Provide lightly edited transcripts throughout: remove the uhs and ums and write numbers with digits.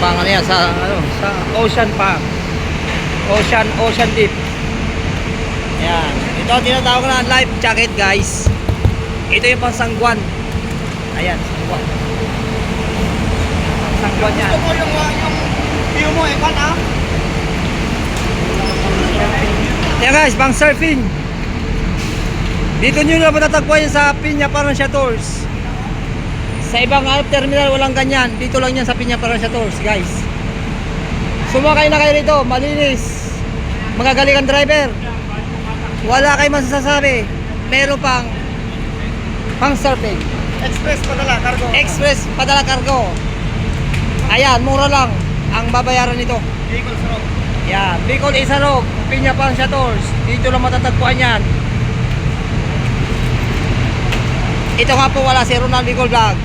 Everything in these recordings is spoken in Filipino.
pang ano yan, sa ocean pa. Ocean deep. Ayan. Ito ang tinatawag na life jacket, guys. Ito yung pang sangguan. Ayan, sangguan. Sangguan yan. Gusto mo yung view mo, Evan, ha? Ayan guys, pang surfing. Dito nyo na matatagpuan yan sa Piña Parancia Tours. Sa ibang terminal walang ganyan. Dito lang yan sa Piña Parancia Tours, guys. Sumakay na kayo rito, malinis. Magagaling ang driver. Wala kayo masasabi. Meron pang surfing. Express padala, cargo. Express padala cargo. Ayan, mura lang ang babayaran nito. Vehicle sarap. Yan, Bicol Isarog, Piña Parancia Tours. Dito lang matatagpuan yan. Ito nga po wala si Ronald Bicol Vlog.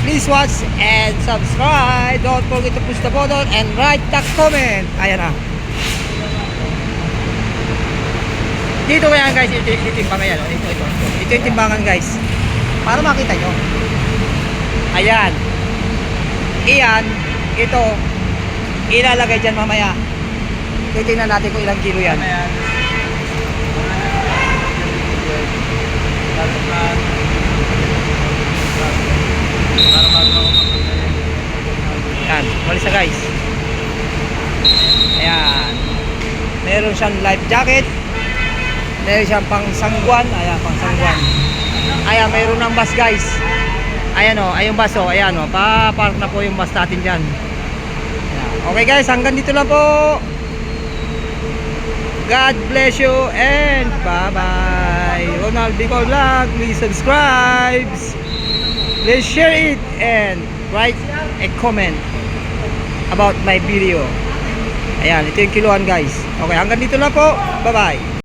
Please watch and subscribe. Don't forget to push the button and write the comment. Ayan na. Dito kaya guys, ito yung timbangan yan. Ito yung timbangan guys. Para makita nyo. Ayan. Iyan. Ito. Ilalagay dyan mamaya. Titingnan natin kung ilang kilo yan. Ayan. Walis na guys. Ayan. Meron siyang life jacket. Meron siyang pang sangguan. Ayan, pang sangguan. Ayan, mayroon ng bus guys. Ayan o, ay yung bus o. Ayan o, pa-park na po yung bus natin dyan. Ayan. Okay guys, hanggang dito lang po. God bless you and bye-bye. Ronald Bicol Vlog, please subscribe. Please share it and write a comment about my video. Ayan, ito yung kiluan guys. Okay, hanggang dito lang po. Bye-bye.